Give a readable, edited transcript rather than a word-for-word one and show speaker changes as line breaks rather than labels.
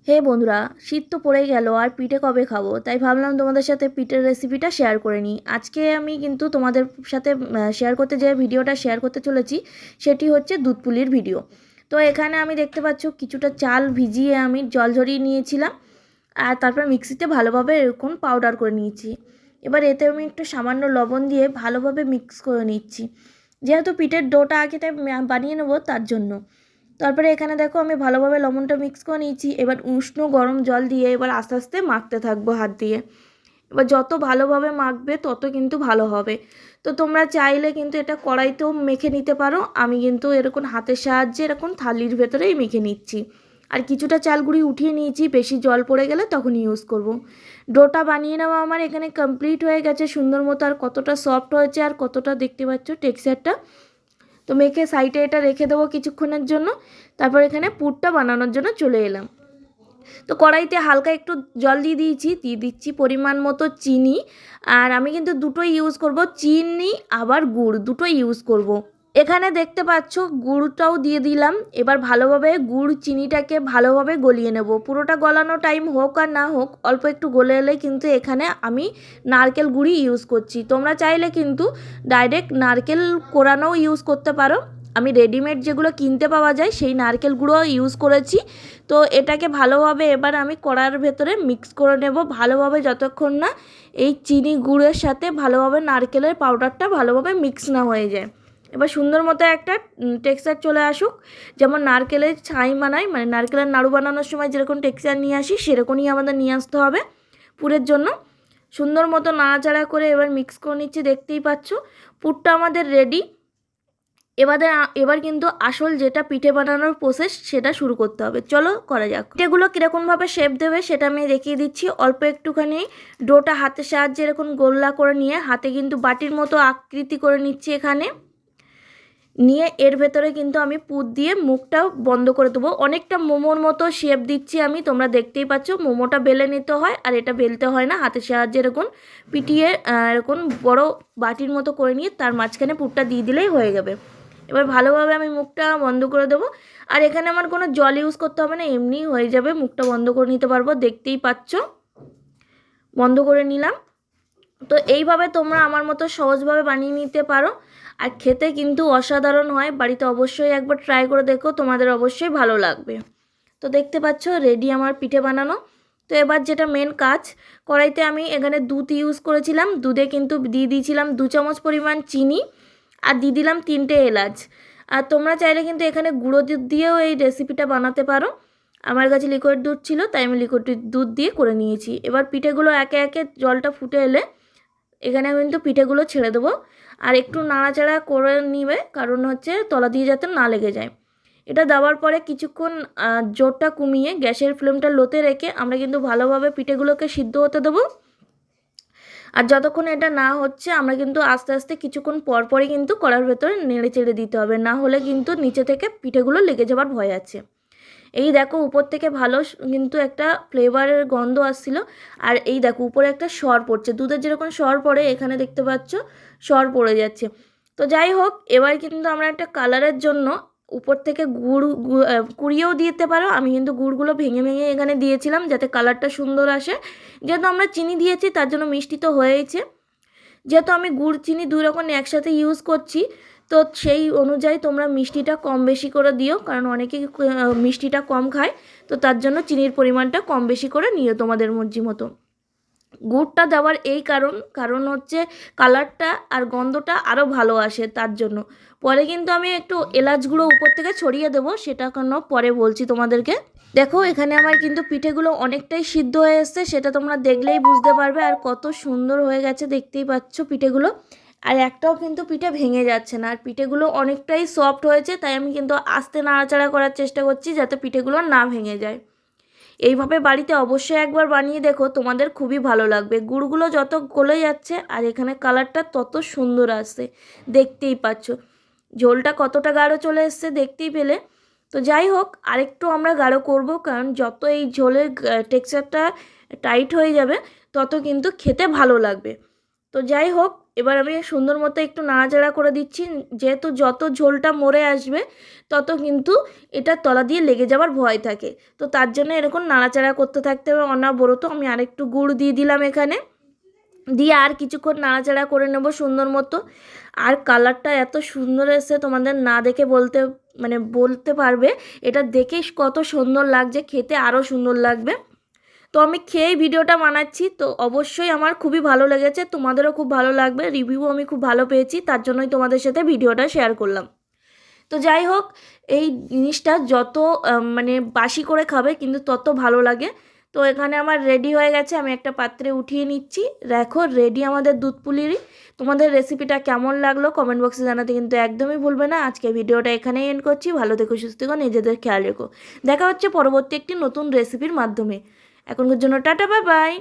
হে বন্ধুরা, শীত তো পড়েই গেল আর পিঠে কবে খাবো, তাই ভাবলাম তোমাদের সাথে পিঠের রেসিপিটা শেয়ার করে নিই। আজকে আমি কিন্তু তোমাদের সাথে শেয়ার করতে যে ভিডিওটা শেয়ার করতে চলেছি সেটি হচ্ছে দুধ পুলির ভিডিও। তো এখানে আমি দেখতে পাচ্ছ কিছুটা চাল ভিজিয়ে আমি জল ঝরিয়ে নিয়েছিলাম আর তারপর মিক্সিতে ভালোভাবে এরকম পাউডার করে নিয়েছি। এবার এতে আমি একটু সামান্য লবণ দিয়ে ভালোভাবে মিক্স করে নিচ্ছি, যেহেতু পিঠের ডোটা আগে বানিয়ে নেবো তার জন্য। তারপরে এখানে দেখো আমি ভালোভাবে লবণটা মিক্স করে নিয়েছি। এবার উষ্ণ গরম জল দিয়ে এবার আস্তে আস্তে মাখতে থাকবো হাত দিয়ে। এবার যত ভালোভাবে মাখবে তত কিন্তু ভালো হবে। তো তোমরা চাইলে কিন্তু এটা কড়াইতেও মেখে নিতে পারো, আমি কিন্তু এরকম হাতের সাহায্যে এরকম থালির ভেতরেই মেখে নিচ্ছি। আর কিছুটা চালগুড়ি উঠিয়ে নিয়েছি, বেশি জল পড়ে গেলে তখন ইউজ করব। ডোটা বানিয়ে নেওয়া আমার এখানে কমপ্লিট হয়ে গেছে সুন্দর মতো। আর কতটা সফট হয়েছে আর কতটা দেখতে পাচ্ছ টেক্সচারটা। তো মেখে সাইডে এটা রেখে দেবো কিছুক্ষণের জন্য। তারপর এখানে পুরটা বানানোর জন্য চলে এলাম। তো কড়াইতে হালকা একটু জল দিয়ে দিচ্ছি পরিমাণ মতো চিনি। আর আমি কিন্তু দুটোই ইউজ করব, চিনি আবার গুড় দুটোই ইউজ করব। এখানে দেখতে পাচ্ছ গুড়টাও দিয়ে দিলাম। এবার ভালোভাবে গুড় চিনিটাকে ভালোভাবে গলিয়ে নেব। পুরোটা গলানো টাইম হোক আর না হোক, অল্প একটু গলে এলে কিন্তু এখানে আমি নারকেল গুঁড়ি ইউজ করছি। তোমরা চাইলে কিন্তু ডাইরেক্ট নারকেল কোরানোও ইউজ করতে পারো। আমি রেডিমেড যেগুলো কিনতে পাওয়া যায় সেই নারকেল গুঁড়ো ইউজ করেছি। তো এটাকে ভালোভাবে এবার আমি কড়ার ভেতরে মিক্স করে নেব ভালোভাবে, যতক্ষণ না এই চিনি গুড়ের সাথে ভালোভাবে নারকেলের পাউডারটা ভালোভাবে মিক্স না হয়ে যায়। এবার সুন্দর মতো একটা টেক্সচার চলে আসুক, যেমন নারকেলের ছাই বানাই, মানে নারকেলের নাড়ু বানানোর সময় যেরকম টেক্সচার নিয়ে আসি সেরকমই আমাদের নিয়ে আসতে হবে পুরের জন্য। সুন্দর মতো নাড়াচাড়া করে এবার মিক্স করে নিচ্ছি, দেখতেই পাচ্ছ পুরটা আমাদের রেডি। এবার কিন্তু আসল যেটা পিঠে বানানোর প্রসেস সেটা শুরু করতে হবে। চলো করা যাক। পিঠেগুলো কীরকমভাবে শেপ দেবে সেটা আমি দেখিয়ে দিচ্ছি। অল্প একটুখানি ডোটা হাতের সাহায্যে এরকম গোল্লা করে নিয়ে হাতে কিন্তু বাটির মতো আকৃতি করে নিচ্ছি এখানে নিয়ে এর ভেতরে কিন্তু আমি পুর দিয়ে মুখটাও বন্ধ করে দেবো। অনেকটা মোমোর মতো শেপ দিচ্ছি আমি, তোমরা দেখতেই পাচ্ছ। মোমোটা বেলে নিতে হয় আর এটা বেলতে হয় না, হাতের সাহায্যে এরকম পিটিয়ে এরকম বড় বাটির মতো করে নিয়ে তার মাঝখানে পুরটা দিয়ে দিলেই হয়ে যাবে। এবার ভালোভাবে আমি মুখটা বন্ধ করে দেবো। আর এখানে আমার কোনো জল ইউজ করতে হবে না, এমনি হয়ে যাবে। মুখটা বন্ধ করে নিতে পারবো, দেখতেই পাচ্ছ বন্ধ করে নিলাম। তো এইভাবে তোমরা আমার মতো সহজভাবে বানিয়ে নিতে পারো আর খেতে কিন্তু অসাধারণ হয়। বাড়িতে অবশ্যই একবার ট্রাই করে দেখো, তোমাদের অবশ্যই ভালো লাগবে। তো দেখতে পাচ্ছ রেডি আমার পিঠে বানানো। তো এবার যেটা মেন কাজ, কড়াইতে আমি এখানে দুধ ইউজ করেছিলাম। দুধে কিন্তু দিয়ে দিয়েছিলাম 2 চামচ পরিমাণ চিনি আর দিয়ে দিলাম 3টে এলাচ। আর তোমরা চাইলে কিন্তু এখানে গুঁড়ো দুধ দিয়েও এই রেসিপিটা বানাতে পারো। আমার কাছে লিকুইড দুধ ছিল তাই আমি লিকুইড দুধ দিয়ে করে নিয়েছি। এবার পিঠেগুলো একে একে জলটা ফুটে এলে এখানে কিন্তু পিঠেগুলো ছেড়ে দেবো আর একটু নাড়াচাড়া করে নিবে, কারণ হচ্ছে তলা দিয়ে যাতে না লেগে যায়। এটা দেওয়ার পরে কিছুক্ষণ জোরটা কমিয়ে গ্যাসের ফ্লেমটা লোতে রেখে আমরা কিন্তু ভালোভাবে পিঠেগুলোকে সিদ্ধ হতে দেবো। আর যতক্ষণ এটা না হচ্ছে আমরা কিন্তু আস্তে আস্তে কিছুক্ষণ পরপরই কিন্তু কড়ার ভেতরে নেড়ে চেড়ে দিতে হবে, না হলে কিন্তু নিচে থেকে পিঠেগুলো লেগে যাবার ভয় আছে। এই দেখো উপর থেকে ভালো কিন্তু একটা ফ্লেভারের গন্ধ আসছিল। আর এই দেখো উপরে একটা সর পড়ছে, দুধের যেরকম সর পড়ে এখানে দেখতে পাচ্ছ সর পড়ে যাচ্ছে। তো যাই হোক, এবার কিন্তু আমরা একটা কালারের জন্য উপর থেকে গুড় কুড়িয়েও দিতে পারো। আমি কিন্তু গুড়গুলো ভেঙে ভেঙে এখানে দিয়েছিলাম যাতে কালারটা সুন্দর আসে। যেহেতু আমরা চিনি দিয়েছি তার জন্য মিষ্টি তো হয়েইছে। যেহেতু আমি গুড় চিনি দুই রকম একসাথে ইউজ করছি, তো সেই অনুযায়ী তোমরা মিষ্টিটা কম বেশি করে দিও, কারণ অনেকেই মিষ্টিটা কম খায়। তো তার জন্য চিনির পরিমাণটা কম বেশি করে নিও তোমাদের মর্জি মতো। গুড়টা দেওয়ার এই কারণ হচ্ছে কালারটা আর গন্ধটা আরও ভালো আসে তার জন্য। পরে কিন্তু আমি একটু এলাচ গুঁড়ো উপর থেকে ছড়িয়ে দেবো, সেটা কেন পরে বলছি তোমাদেরকে। দেখো এখানে আমার কিন্তু পিঠেগুলো অনেকটাই সিদ্ধ হয়ে এসছে, সেটা তোমরা দেখলেই বুঝতে পারবে। আর কত সুন্দর হয়ে গেছে দেখতেই পাচ্ছ পিঠেগুলো। আর একটাও কিন্তু পিঠে ভেঙে যাচ্ছে না। আর পিঠেগুলো অনেকটাই সফট হয়েছে, তাই আমি কিন্তু আস্তে নাড়াচাড়া করার চেষ্টা করছি যাতে পিঠেগুলো না ভেঙে যায়। এইভাবে বাড়িতে অবশ্যই একবার বানিয়ে দেখো, তোমাদের খুবই ভালো লাগবে। গুড়গুলো যত গলে যাচ্ছে আর এখানে কালারটা তত সুন্দর আসছে, দেখতেই পাচ্ছ। ঝোলটা কতটা গাঢ় চলে এসছে দেখতেই পেলে। তো যাই হোক, আরেকটু আমরা গাঢ় করব, কারণ যত এই ঝোলের টেক্সচারটা টাইট হয়ে যাবে তত কিন্তু খেতে ভালো লাগবে। তো যাই হোক, এবার আমি সুন্দর মতো একটু নাড়াচাড়া করে দিচ্ছি, যেহেতু যত ঝোলটা মরে আসবে তত কিন্তু এটা তলা দিয়ে লেগে যাওয়ার ভয় থাকে। তো তার জন্য এরকম নাড়াচাড়া করতে থাকতে হবে অনবরত। আমি আরেকটু গুড় দিয়ে দিলাম এখানে, দিয়ে আর কিছুক্ষণ নাড়াচাড়া করে নেব সুন্দর মতো। আর কালারটা এত সুন্দর এসেছে, তোমাদের না দেখে বলতে পারবে, এটা দেখেই কত সুন্দর লাগছে, খেতে আরও সুন্দর লাগবে। তো আমি খেয়েই ভিডিওটা বানাচ্ছি, তো অবশ্যই আমার খুবই ভালো লেগেছে, তোমাদেরও খুব ভালো লাগবে। রিভিউ আমি খুব ভালো পেয়েছি, তার জন্যই তোমাদের সাথে ভিডিওটা শেয়ার করলাম। তো যাই হোক, এই জিনিসটা যত বাসি করে খাবে কিন্তু তত ভালো লাগে। তো এখানে আমার রেডি হয়ে গেছে, আমি একটা পাত্রে উঠিয়ে নিচ্ছি। দেখো রেডি আমাদের দুধ পুলিরই। তোমাদের রেসিপিটা কেমন লাগলো কমেন্ট বক্সে জানাতে কিন্তু একদমই ভুলবে না। আজকে ভিডিওটা এখানেই এন্ড করছি। ভালো থেকো, সুস্থ থেকো, নিজেদের খেয়াল রেখো। দেখা হচ্ছে পরবর্তী একটি নতুন রেসিপির মাধ্যমে। এখনকার জন্য টাটা, বাই বাই।